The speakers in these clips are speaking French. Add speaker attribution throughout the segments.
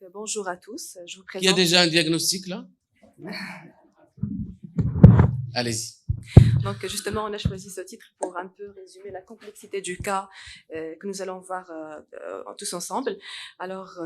Speaker 1: Bonjour à tous, je vous
Speaker 2: Il y a
Speaker 1: présente.
Speaker 2: déjà un diagnostic là? Allez-y.
Speaker 1: Donc justement, on a choisi ce titre pour un peu résumer la complexité du cas que nous allons voir tous ensemble. Alors,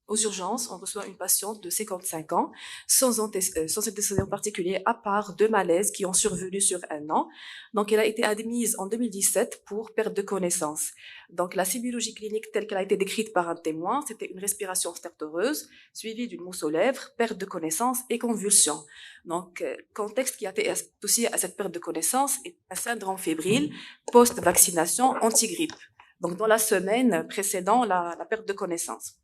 Speaker 1: aux urgences, on reçoit une patiente de 55 ans, sans antécédents particuliers, à part 2 malaises qui ont survenu sur 1 an. Donc, elle a été admise en 2017 pour perte de connaissance. Donc, la sémiologie clinique telle qu'elle a été décrite par un témoin, c'était une respiration stertoreuse, suivie d'une mousse aux lèvres, perte de connaissance et convulsions. Donc, contexte qui a été associé à cette perte de connaissance est un syndrome fébrile post-vaccination anti-grippe. Donc, dans la semaine précédant la perte de connaissance.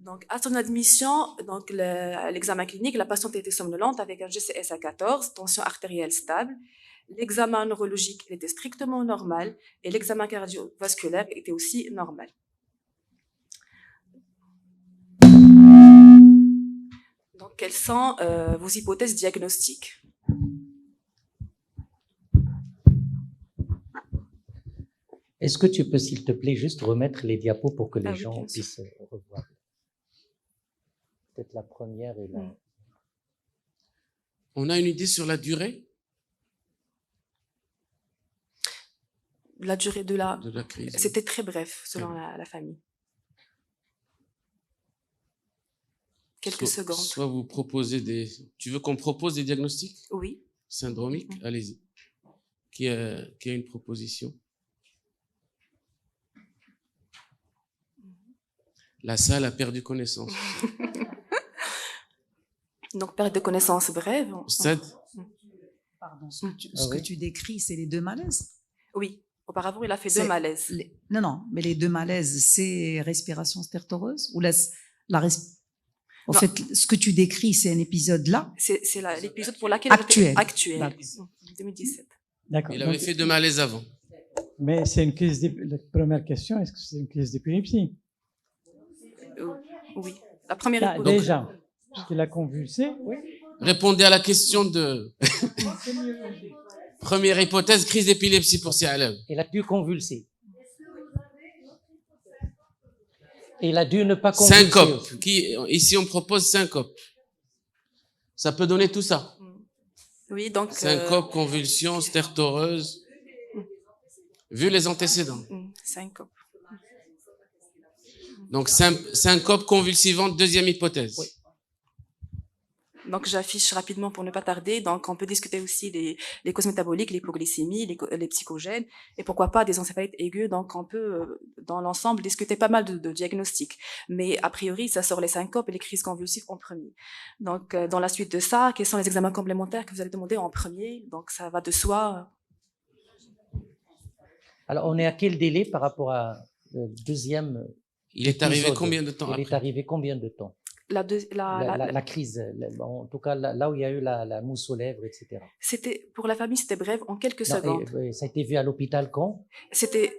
Speaker 1: Donc, à son admission, donc l'examen clinique, la patiente était somnolente avec un GCS à 14, tension artérielle stable. L'examen neurologique était strictement normal et l'examen cardiovasculaire était aussi normal. Donc, quelles sont vos hypothèses diagnostiques?
Speaker 3: Est-ce que tu peux, s'il te plaît, juste remettre les diapos pour que les gens puissent revoir? Peut-être la première et la...
Speaker 2: On a une idée sur la durée?
Speaker 1: La durée de la
Speaker 2: crise.
Speaker 1: C'était très bref, selon la famille. Quelques secondes.
Speaker 2: Soit vous proposez des... Tu veux qu'on propose des diagnostics?
Speaker 1: Oui.
Speaker 2: Syndromiques? Allez-y. Qui a une proposition? La salle a perdu connaissance.
Speaker 1: Donc, perte de connaissance brève.
Speaker 2: Stade?
Speaker 4: Pardon, ce que tu décris, c'est les 2 malaises?
Speaker 1: Oui, auparavant, il a fait 2 malaises.
Speaker 4: Non, mais les 2 malaises, c'est respiration stertoreuse ou En fait, ce que tu décris, c'est un épisode là?
Speaker 1: C'est l'épisode pour laquelle
Speaker 4: actuel.
Speaker 1: 2017.
Speaker 5: D'accord.
Speaker 2: Il avait fait 2 malaises avant.
Speaker 5: Mais c'est une crise la première question, est-ce que c'est une crise d'épilepsie?
Speaker 1: Oui. La première hypothèse.
Speaker 5: Déjà, puisqu'il a convulsé, oui.
Speaker 2: Répondez à la question de... Première hypothèse, crise d'épilepsie pour Sialem.
Speaker 3: Il a dû convulser. Il a dû ne pas convulser.
Speaker 2: Syncope. Ici, on propose syncope. Ça peut donner tout ça.
Speaker 1: Oui, donc...
Speaker 2: Syncope, convulsion, stertoreuse. Vu les antécédents.
Speaker 1: Syncope.
Speaker 2: Donc, syncope convulsivante, deuxième hypothèse.
Speaker 3: Oui.
Speaker 1: Donc, j'affiche rapidement pour ne pas tarder. Donc, on peut discuter aussi les causes métaboliques, l'hypoglycémie, les psychogènes, et pourquoi pas des encéphalite aiguës. Donc, on peut, dans l'ensemble, discuter pas mal de diagnostics. Mais, a priori, ça sort les syncopes et les crises convulsives en premier. Donc, dans la suite de ça, quels sont les examens complémentaires que vous allez demander en premier? Donc, ça va de soi.
Speaker 3: Alors, on est à quel délai par rapport à le deuxième?
Speaker 2: Il est arrivé combien de temps après?
Speaker 3: Il est arrivé combien de temps? La crise, en tout cas là où il y a eu la mousse aux lèvres, etc.
Speaker 1: C'était, pour la famille, c'était bref, en quelques secondes.
Speaker 3: Ça a été vu à l'hôpital quand?
Speaker 1: C'était...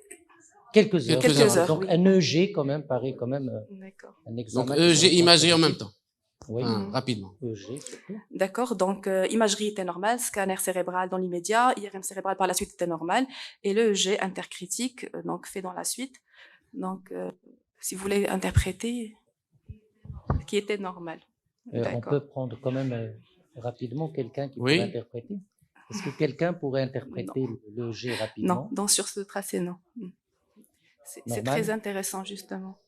Speaker 3: Quelques heures. Donc
Speaker 1: oui.
Speaker 3: un EEG quand même paraît quand même un examen.
Speaker 2: Donc EEG imagé en même temps.
Speaker 3: Oui.
Speaker 2: Rapidement.
Speaker 3: EEG.
Speaker 1: D'accord, donc imagerie était normale, scanner cérébral dans l'immédiat, IRM cérébral par la suite était normal, et l'EEG intercritique, donc fait dans la suite. Donc, si vous voulez interpréter, qui était normal.
Speaker 3: On peut prendre quand même rapidement quelqu'un qui pourrait interpréter. Est-ce que quelqu'un pourrait interpréter l'EEG rapidement?
Speaker 1: Non, sur ce tracé, non. C'est très intéressant, justement.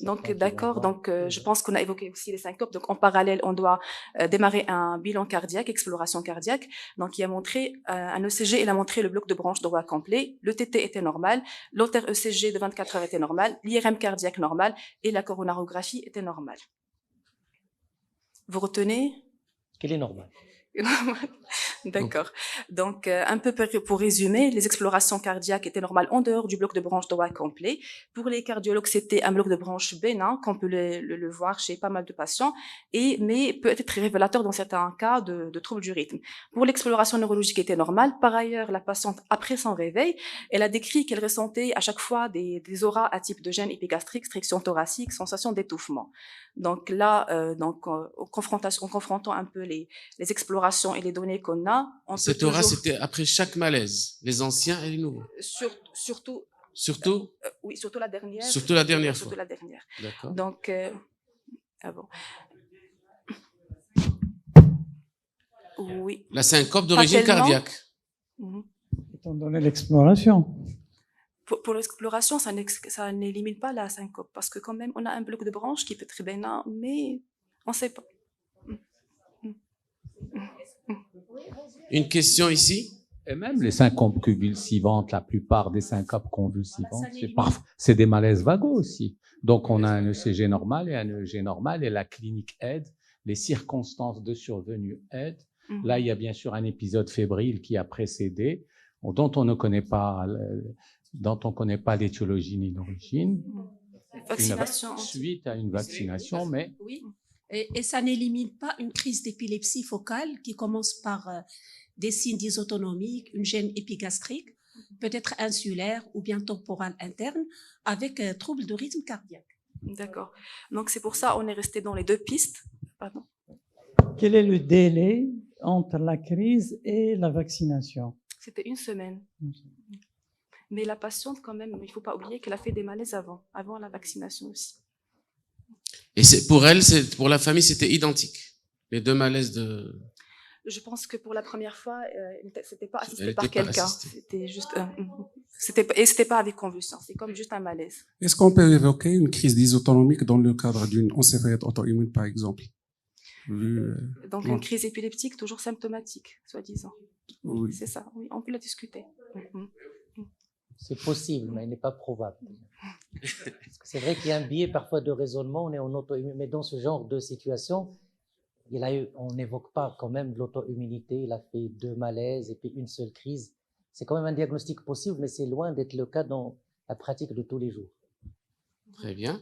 Speaker 1: Donc, d'accord, donc je pense qu'on a évoqué aussi les syncopes. Donc, en parallèle, on doit démarrer un bilan cardiaque, exploration cardiaque. Donc, il a montré un ECG, il a montré le bloc de branche droit complet, le TT était normal, l'autre ECG de 24 heures était normal, l'IRM cardiaque normal et la coronarographie était normale. Vous retenez?
Speaker 3: Qu'elle est normale.
Speaker 1: D'accord. Donc, un peu pour résumer, les explorations cardiaques étaient normales en dehors du bloc de branche droit complet. Pour les cardiologues, c'était un bloc de branche bénin, qu'on peut le voir chez pas mal de patients, mais peut être révélateur dans certains cas de troubles du rythme. Pour l'exploration neurologique était normale. Par ailleurs, la patiente, après son réveil, elle a décrit qu'elle ressentait à chaque fois des auras à type de gêne épigastrique, striction thoracique, sensation d'étouffement. Donc là, en confrontant un peu les explorations et les données qu'on a,
Speaker 2: cette aura, c'était après chaque malaise, les anciens et les nouveaux.
Speaker 1: Surtout
Speaker 2: Surtout
Speaker 1: Oui, surtout la dernière.
Speaker 2: Surtout la dernière
Speaker 1: Surtout
Speaker 2: fois.
Speaker 1: la dernière.
Speaker 2: D'accord.
Speaker 1: Donc, ah bon. Oui.
Speaker 2: La syncope d'origine
Speaker 1: tellement.
Speaker 2: cardiaque.
Speaker 1: Mhm.
Speaker 5: Étant donné l'exploration.
Speaker 1: Pour l'exploration, ça n'élimine pas la syncope parce que quand même, on a un bloc de branche qui peut être très bénin, mais on ne sait pas.
Speaker 2: Une question ici?
Speaker 6: Et même les syncopes convulsivantes, la plupart des syncopes convulsivantes, c'est des malaises vagaux aussi. Donc, on a un ECG normal et un EEG normal et la clinique aide, les circonstances de survenue aident. Là, il y a bien sûr un épisode fébrile qui a précédé, dont on ne connaît pas, l'étiologie ni l'origine. Suite à une vaccination, mais...
Speaker 7: Oui, et ça n'élimine pas une crise d'épilepsie focale qui commence par des signes dysautonomiques, une gêne épigastrique, peut-être insulaire ou bien temporale interne, avec trouble de rythme cardiaque.
Speaker 1: D'accord. Donc, c'est pour ça qu'on est resté dans les deux pistes. Pardon.
Speaker 5: Quel est le délai entre la crise et la vaccination?
Speaker 1: C'était une semaine. Mais la patiente, quand même, il ne faut pas oublier qu'elle a fait des malaises avant la vaccination aussi.
Speaker 2: Et pour elle, pour la famille, c'était identique. Les deux malaises de...
Speaker 1: Je pense que pour la première fois, c'était pas assisté par quelqu'un. C'était juste, c'était pas avec convulsion. C'est comme juste un malaise.
Speaker 8: Est-ce qu'on peut évoquer une crise dysautonomique dans le cadre d'une encéphalite auto-immune, par exemple?
Speaker 1: Donc une crise épileptique toujours symptomatique, soi-disant.
Speaker 8: Oui.
Speaker 1: C'est ça. Oui, on peut la discuter.
Speaker 3: C'est possible, mais il n'est pas probable. C'est vrai qu'il y a un biais parfois de raisonnement, on est en auto-immune, mais dans ce genre de situation, on n'évoque pas quand même l'auto-immunité, il a fait 2 malaises et puis une seule crise. C'est quand même un diagnostic possible, mais c'est loin d'être le cas dans la pratique de tous les jours.
Speaker 2: Très bien.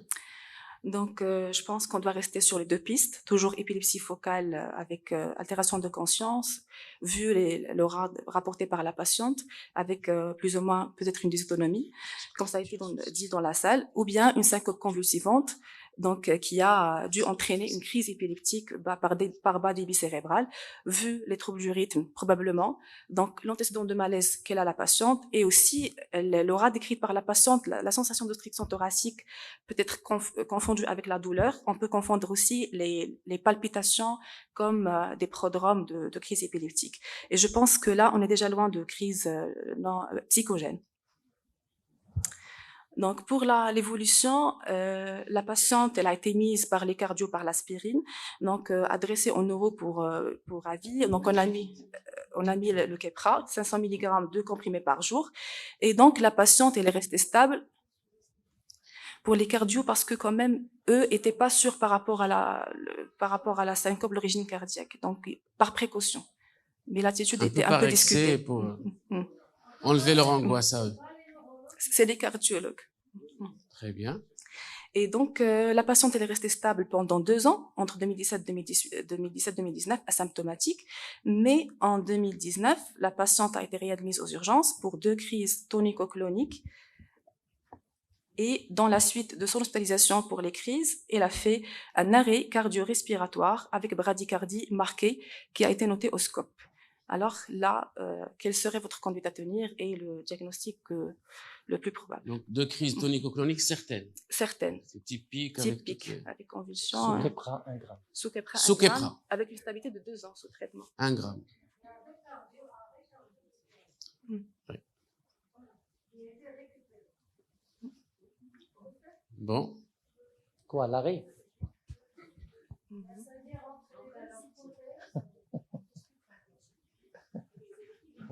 Speaker 1: Donc, je pense qu'on doit rester sur les deux pistes, toujours épilepsie focale avec altération de conscience, vu l'aura rapporté par la patiente, avec plus ou moins peut-être une dysautonomie, comme ça a été dit dans la salle, ou bien une syncope convulsivante, donc qui a dû entraîner une crise épileptique par bas débit cérébral, vu les troubles du rythme probablement, donc l'antécédent de malaise qu'elle a la patiente, et aussi l'aura décrite par la patiente, la sensation d'obstruction thoracique peut être confondue avec la douleur. On peut confondre aussi les palpitations comme des prodromes de crise épileptique. Et je pense que là, on est déjà loin de crise psychogène. Donc, pour l'évolution, la patiente, elle a été mise par les cardios par l'aspirine, donc adressée au neuro pour avis. Donc, on a mis le Keppra, 500 mg, 2 comprimés par jour. Et donc, la patiente, elle est restée stable pour les cardios parce que quand même, eux étaient pas sûrs par rapport à la syncope, l'origine cardiaque. Donc, par précaution. Mais l'attitude était un peu discutée.
Speaker 2: Pour enlever leur angoisse à eux.
Speaker 1: C'est des cardiologues.
Speaker 2: Très bien.
Speaker 1: Et donc, la patiente, elle est restée stable pendant 2 ans, entre 2017-2019, asymptomatique. Mais en 2019, la patiente a été réadmise aux urgences pour 2 crises tonico-cloniques. Et dans la suite de son hospitalisation pour les crises, elle a fait un arrêt cardio-respiratoire avec bradycardie marquée qui a été noté au scope. Alors là, quelle serait votre conduite à tenir et le diagnostic le plus probable?
Speaker 2: Donc, 2 crises tonico-cloniques certaines.
Speaker 1: Certaines.
Speaker 2: C'est typique.
Speaker 1: Avec convulsion.
Speaker 3: Sous Keppra, 1 gramme.
Speaker 1: Sous Keppra,
Speaker 2: sous
Speaker 1: 1 gramme,
Speaker 2: Keppra.
Speaker 1: avec une stabilité de 2 ans sous traitement.
Speaker 2: 1 gramme. Oui. Bon.
Speaker 3: Quoi, l'arrêt?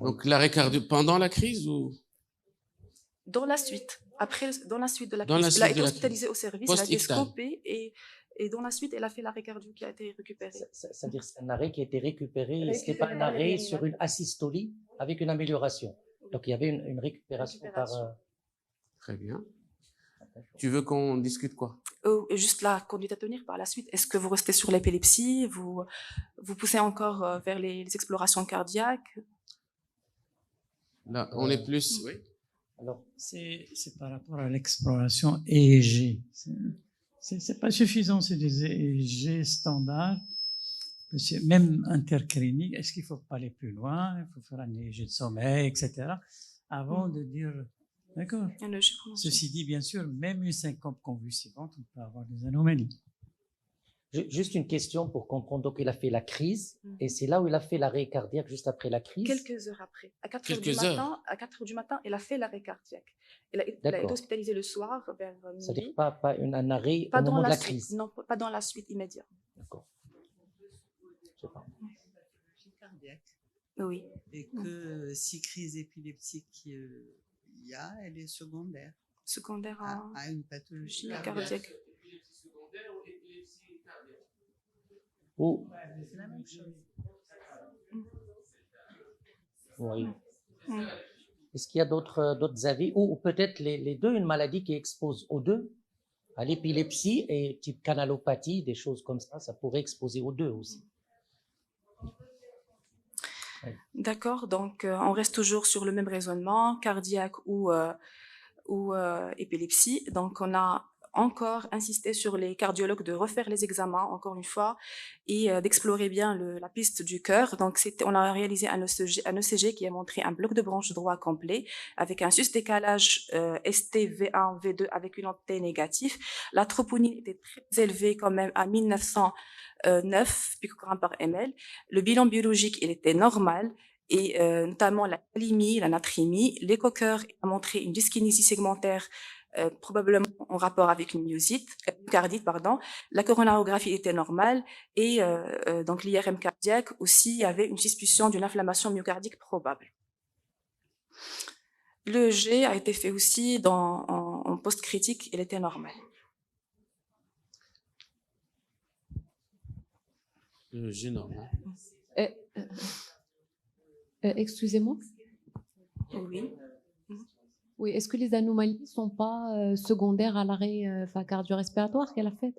Speaker 2: Donc l'arrêt cardio pendant la crise ou?
Speaker 1: Dans la suite. Après, dans la suite de la
Speaker 2: Dans
Speaker 1: crise.
Speaker 2: la
Speaker 1: Elle a
Speaker 2: suite
Speaker 1: été
Speaker 2: de la
Speaker 1: hospitalisée au service, elle a été scopée et dans la suite, elle a fait l'arrêt cardio qui a été récupéré.
Speaker 3: C'est-à-dire c'est un arrêt qui a été récupéré, ce n'est pas un arrêt sur une asystolie avec une amélioration. Donc il y avait une récupération. par...
Speaker 2: Très bien. Tu veux qu'on discute quoi?
Speaker 1: Juste la conduite à tenir par la suite. Est-ce que vous restez sur l'épilepsie? Vous poussez encore vers les explorations cardiaques?
Speaker 2: Là, on est plus... Oui.
Speaker 5: Alors, c'est par rapport à l'exploration EEG. C'est pas suffisant, c'est des EEG standards, même intercliniques. Est-ce qu'il faut pas aller plus loin? Il faut faire un EEG de sommeil, etc. Avant de dire D'accord.
Speaker 1: Un EG conventionnel.
Speaker 5: Ceci dit, bien sûr, même une syncope convulsivante, on peut avoir des anomalies.
Speaker 3: Juste une question pour comprendre. Donc, il a fait la crise et c'est là où il a fait l'arrêt cardiaque juste après la crise.
Speaker 1: Quelques heures après. À 4 heures du
Speaker 2: Quelques heures.
Speaker 1: matin, à 4 heures du matin, il a fait l'arrêt cardiaque. Il a été
Speaker 3: D'accord.
Speaker 1: hospitalisé le soir vers
Speaker 3: C'est-à-dire
Speaker 1: midi.
Speaker 3: pas un arrêt
Speaker 1: Pas
Speaker 3: au
Speaker 1: dans
Speaker 3: moment de la
Speaker 1: suite.
Speaker 3: crise.
Speaker 1: Non, pas dans la suite immédiate.
Speaker 3: D'accord. Je sais pas.
Speaker 9: cardiaque.
Speaker 1: Oui.
Speaker 9: Et que si crise épileptique il y a, elle est secondaire
Speaker 1: Secondaire
Speaker 9: à une pathologie
Speaker 1: cardiaque.
Speaker 3: Ou,
Speaker 9: C'est la même chose.
Speaker 3: oui.
Speaker 1: Mm.
Speaker 3: Est-ce qu'il y a d'autres avis ou peut-être les deux, une maladie qui expose aux deux, à l'épilepsie et type canalopathie, des choses comme ça pourrait exposer aux deux aussi.
Speaker 1: D'accord, donc on reste toujours sur le même raisonnement, cardiaque ou épilepsie. Donc on a encore insisté sur les cardiologues de refaire les examens encore une fois et d'explorer bien la piste du cœur. Donc on a réalisé un ECG qui a montré un bloc de branche droit complet avec un sus-décalage ST-V1, V2 avec une entrée négative. La troponine était très élevée quand même à 1909 picogrammes par ml. Le bilan biologique, il était normal. Et notamment la kaliémie, la natrémie. L'écho-cœur a montré une dyskinésie segmentaire probablement en rapport avec une myocardite, pardon. La coronarographie était normale et donc l'IRM cardiaque aussi avait une suspicion d'une inflammation myocardique probable. L'EEG a été fait aussi en post-critique, il était normal.
Speaker 2: L'EEG normal.
Speaker 10: Excusez-moi.
Speaker 1: Oui.
Speaker 10: Oui, est-ce que les anomalies ne sont pas secondaires à l'arrêt cardio-respiratoire qu'elle a fait?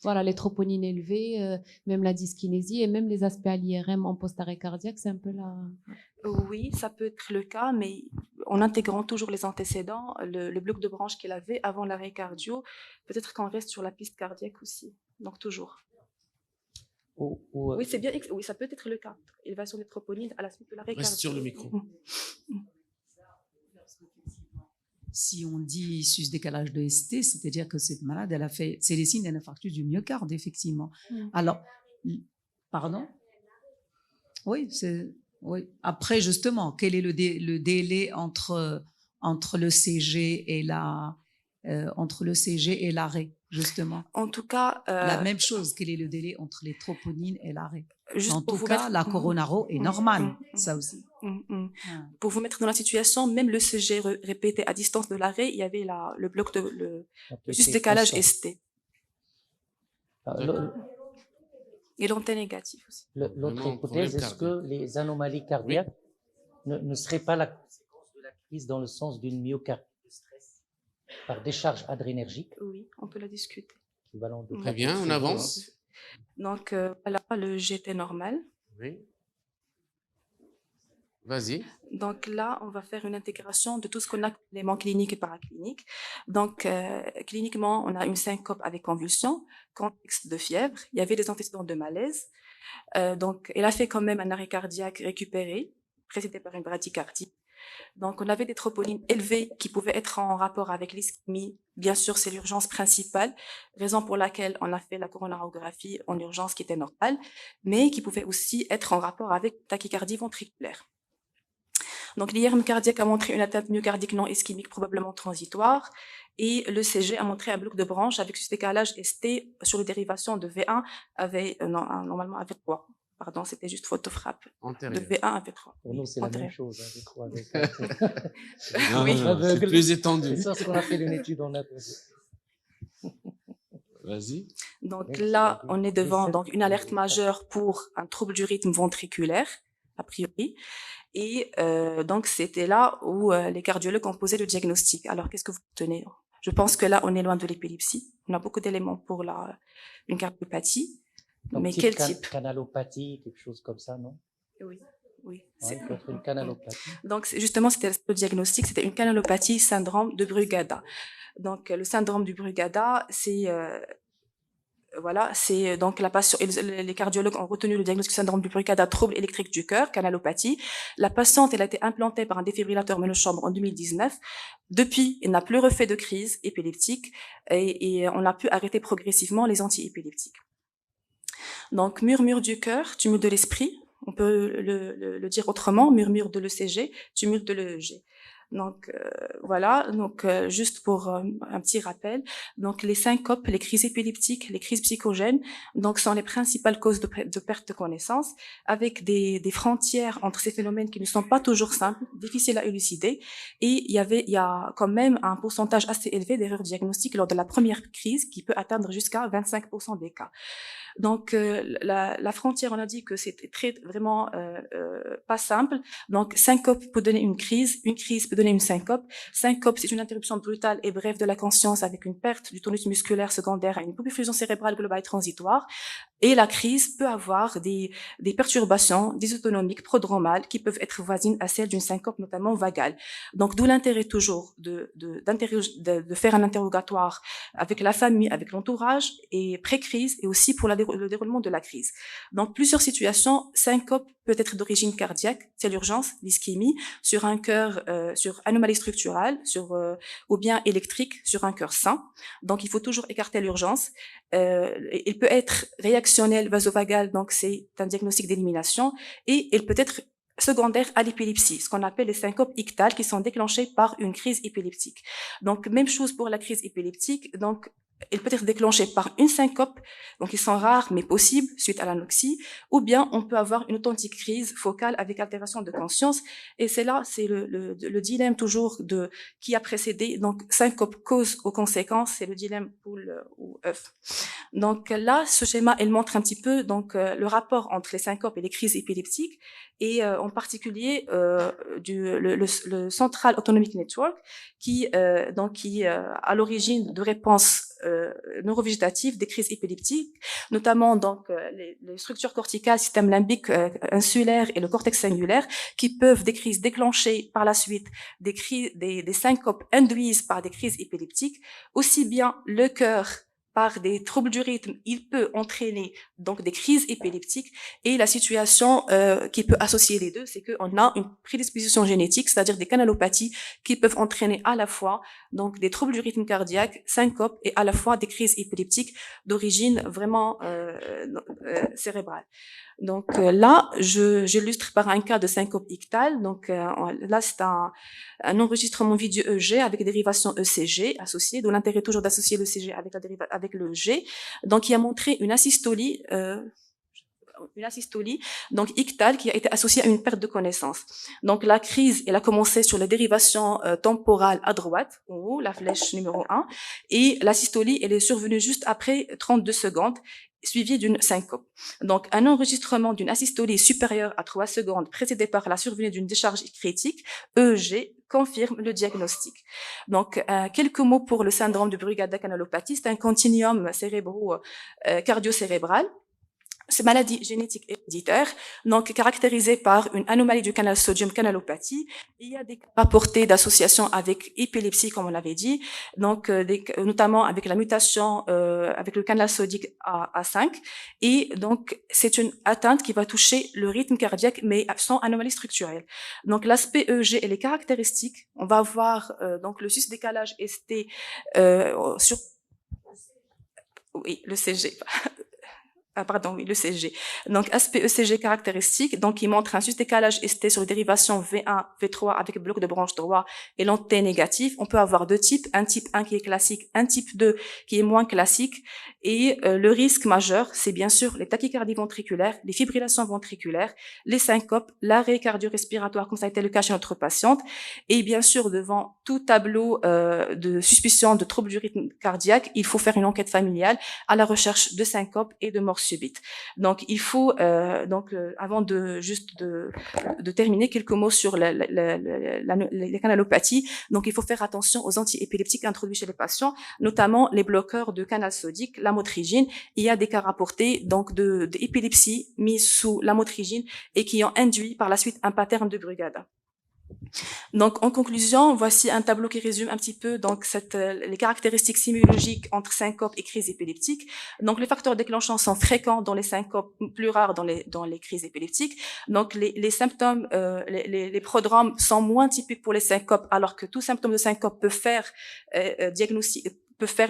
Speaker 10: Voilà, les troponines élevées, même la dyskinésie et même les aspects à l'IRM en post-arrêt cardiaque, c'est un peu la...
Speaker 1: Oui, ça peut être le cas, mais en intégrant toujours les antécédents, le bloc de branche qu'elle avait avant l'arrêt cardio, peut-être qu'on reste sur la piste cardiaque aussi, donc toujours. Oui, c'est bien. Oui, ça peut être le cas. Élévation des troponines à la suite de l'arrêt cardio.
Speaker 2: Reste sur le micro.
Speaker 4: Si on dit sus-décalage de ST, c'est-à-dire que cette malade, c'est les signes d'un infarctus du myocarde, effectivement. Alors, pardon? Oui, oui. Après, justement, quel est le délai entre le CG et l'arrêt, justement?
Speaker 1: En tout cas,
Speaker 4: la même chose. Quel est le délai entre les troponines et l'arrêt? En
Speaker 1: pour
Speaker 4: tout cas, la coronaro est normale, ça aussi.
Speaker 1: Pour vous mettre dans la situation, même le CG répété à distance de l'arrêt, il y avait le bloc de juste décalage ST. Et l'antenne négative aussi.
Speaker 3: L'autre hypothèse, est-ce que les anomalies cardiaques ne seraient pas la conséquence de la crise dans le sens d'une myocardite de stress par décharge adrénergique?
Speaker 1: Oui, on peut la discuter.
Speaker 2: Très bien, on avance.
Speaker 1: Donc, voilà, le GT normal.
Speaker 2: Oui. Vas-y.
Speaker 1: Donc là, on va faire une intégration de tout ce qu'on a comme éléments cliniques et paracliniques. Donc, cliniquement, on a une syncope avec convulsion, contexte de fièvre. Il y avait des antécédents de malaise. Donc, elle a fait quand même un arrêt cardiaque récupéré, précédé par une bradycardie. Donc, on avait des troponines élevées qui pouvaient être en rapport avec l'ischémie. Bien sûr, c'est l'urgence principale, raison pour laquelle on a fait la coronarographie en urgence qui était normale, mais qui pouvait aussi être en rapport avec tachycardie ventriculaire. Donc, l'IRM cardiaque a montré une atteinte myocardique non ischémique probablement transitoire et le CG a montré un bloc de branche avec sus-décalage ST sur les dérivations de V1 normalement avec 3. Pardon, c'était juste photofrappe.
Speaker 2: Antérieur.
Speaker 1: De V1 à V3.
Speaker 3: Pour nous, c'est la même chose.
Speaker 1: Oui.
Speaker 2: C'est plus étendu.
Speaker 3: C'est ça ce qu'on appelle une étude en aveugle.
Speaker 2: Vas-y.
Speaker 1: Donc là, on est devant donc, une alerte majeure pour un trouble du rythme ventriculaire, a priori. Et donc, c'était là où les cardiologues ont posé le diagnostic. Alors, qu'est-ce que vous tenez? Je pense que là, on est loin de l'épilepsie. On a beaucoup d'éléments pour une cardiopathie.
Speaker 3: Donc,
Speaker 1: mais quel type?
Speaker 3: Canalopathie, quelque chose comme ça, non?
Speaker 1: Oui.
Speaker 3: Ouais, peut-être une canalopathie.
Speaker 1: Donc, justement, c'était le diagnostic, c'était une canalopathie syndrome de Brugada. Donc, le syndrome du Brugada, c'est voilà, c'est donc la patiente. Les cardiologues ont retenu le diagnostic syndrome du Brugada, trouble électrique du cœur, canalopathie. La patiente, elle a été implantée par un défibrillateur monochambre en 2019. Depuis, elle n'a plus refait de crise épileptique et on a pu arrêter progressivement les antiépileptiques. Donc, murmure du cœur, tumulte de l'esprit, on peut le dire autrement, murmure de l'ECG, tumulte de l'EEG. Donc voilà, donc juste pour un petit rappel, donc les syncopes, les crises épileptiques, les crises psychogènes, donc sont les principales causes de perte de connaissance, avec des frontières entre ces phénomènes qui ne sont pas toujours simples, difficiles à élucider, et il y a quand même un pourcentage assez élevé d'erreurs diagnostiques lors de la première crise qui peut atteindre jusqu'à 25% des cas. Donc la frontière, on a dit que c'était vraiment pas simple. Donc syncope peut donner une crise peut donner une syncope. Syncope, c'est une interruption brutale et brève de la conscience avec une perte du tonus musculaire secondaire à une hypoperfusion cérébrale globale transitoire. Et la crise peut avoir des perturbations dysautonomiques prodromales qui peuvent être voisines à celles d'une syncope, notamment vagale. Donc, d'où l'intérêt toujours de faire un interrogatoire avec la famille, avec l'entourage et pré-crise et aussi pour le déroulement de la crise. Donc, plusieurs situations, syncope peut être d'origine cardiaque, c'est l'urgence, l'ischémie, sur un cœur, sur anomalie structurale, ou bien électrique, sur un cœur sain. Donc, il faut toujours écarter l'urgence. Il peut être réactionnel vasovagal, donc c'est un diagnostic d'élimination, et il peut être secondaire à l'épilepsie, ce qu'on appelle les syncopes ictales qui sont déclenchées par une crise épileptique. Donc, même chose pour la crise épileptique, donc il peut être déclenché par une syncope, donc ils sont rares mais possibles suite à l'anoxie, ou bien on peut avoir une authentique crise focale avec altération de conscience, et c'est le dilemme toujours de qui a précédé, donc syncope cause aux conséquences, c'est le dilemme poule ou œuf. Donc là, ce schéma, il montre un petit peu donc le rapport entre les syncopes et les crises épileptiques, et en particulier le Central Autonomic Network qui à l'origine de réponses neurovégétatives des crises épileptiques, notamment donc les structures corticales, système limbique insulaire et le cortex cingulaire, qui peuvent des crises déclenchées par la suite des syncopes induises par des crises épileptiques, aussi bien le cœur par des troubles du rythme, il peut entraîner donc des crises épileptiques, et la situation qui peut associer les deux, c'est qu'on a une prédisposition génétique, c'est-à-dire des canalopathies qui peuvent entraîner à la fois donc des troubles du rythme cardiaque, syncope, et à la fois des crises épileptiques d'origine vraiment cérébrale. Donc là, j'illustre par un cas de syncope ictale. Donc là, c'est un enregistrement vidéo EG avec dérivation ECG associée, d'où l'intérêt toujours d'associer l'ECG avec le G. Donc il a montré une asystolie donc ictale, qui a été associée à une perte de connaissance. Donc la crise, elle a commencé sur la dérivation temporale à droite, ou la flèche numéro 1, et la systolie, elle est survenue juste après 32 secondes, suivi d'une syncope. Donc, un enregistrement d'une asystolie supérieure à 3 secondes précédé par la survenue d'une décharge critique, EEG, confirme le diagnostic. Donc, quelques mots pour le syndrome de Brugada-canalopathie. C'est un continuum cérébro-cardio-cérébral. C'est maladie génétique héréditaire, donc caractérisée par une anomalie du canal sodium-canalopathie. Il y a des cas rapportés d'association avec épilepsie, comme on l'avait dit, donc notamment avec la mutation avec le canal sodique A5, et donc c'est une atteinte qui va toucher le rythme cardiaque, mais sans anomalie structurelle. Donc l'aspect EEG et les caractéristiques, on va avoir donc le sus-décalage ST sur le CG. Le CG. Donc, aspect ECG caractéristique, donc, il montre un sus-décalage ST sur les dérivations V1, V3 avec bloc de branche droit et l'anté négatif. On peut avoir deux types, un type 1 qui est classique, un type 2 qui est moins classique. Et le risque majeur, c'est bien sûr les tachycardies ventriculaires, les fibrillations ventriculaires, les syncopes, l'arrêt cardio-respiratoire, comme ça a été le cas chez notre patiente. Et bien sûr, devant tout tableau de suspicion de troubles du rythme cardiaque, il faut faire une enquête familiale à la recherche de syncopes et de mort subite. Donc, il faut avant de terminer, quelques mots sur les canalopathies. Donc, il faut faire attention aux antiépileptiques introduits chez les patients, notamment les bloqueurs de canal sodique, lamotrigine. Il y a des cas rapportés donc d'épilepsie mise sous lamotrigine et qui ont induit par la suite un pattern de Brugada. Donc, en conclusion, voici un tableau qui résume un petit peu donc les caractéristiques sémiologiques entre syncope et crise épileptique. Donc, les facteurs déclenchants sont fréquents dans les syncopes, plus rares dans les crises épileptiques. Donc, les symptômes, les prodromes sont moins typiques pour les syncopes, alors que tout symptôme de syncope peut faire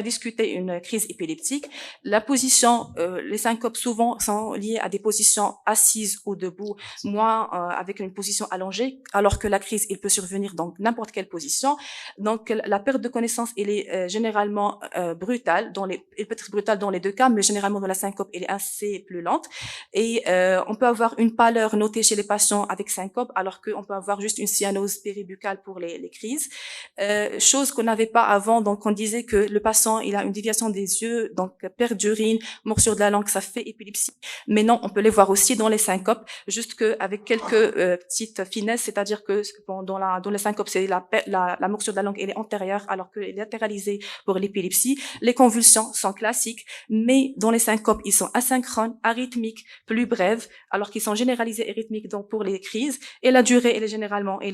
Speaker 1: discuter une crise épileptique. La position, les syncopes souvent sont liées à des positions assises ou debout, moins avec une position allongée, alors que la crise, il peut survenir dans n'importe quelle position. Donc, la perte de connaissance, elle est généralement brutale. Elle peut être brutale dans les deux cas, mais généralement dans la syncope, elle est assez plus lente. Et on peut avoir une pâleur notée chez les patients avec syncope, alors qu'on peut avoir juste une cyanose péribuccale pour les crises. Chose qu'on n'avait pas avant, donc on disait que le patient, il a une déviation des yeux, donc perte d'urine, morsure de la langue, ça fait épilepsie. Mais non, on peut les voir aussi dans les syncopes, juste qu'avec quelques petites finesses, c'est-à-dire que dans les syncopes, c'est la morsure de la langue, elle est antérieure, alors qu'elle est latéralisée pour l'épilepsie. Les convulsions sont classiques, mais dans les syncopes, ils sont asynchrones, arythmiques, plus brèves, alors qu'ils sont généralisés et rythmiques donc pour les crises. Et la durée, elle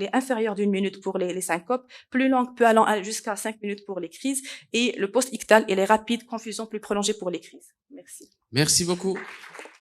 Speaker 1: est inférieure d'1 minute pour les syncopes, plus longue, peut allant jusqu'à 5 minutes pour les crises. Et le post-ictal, il est rapide, confusion plus prolongée pour les crises. Merci.
Speaker 2: Merci beaucoup.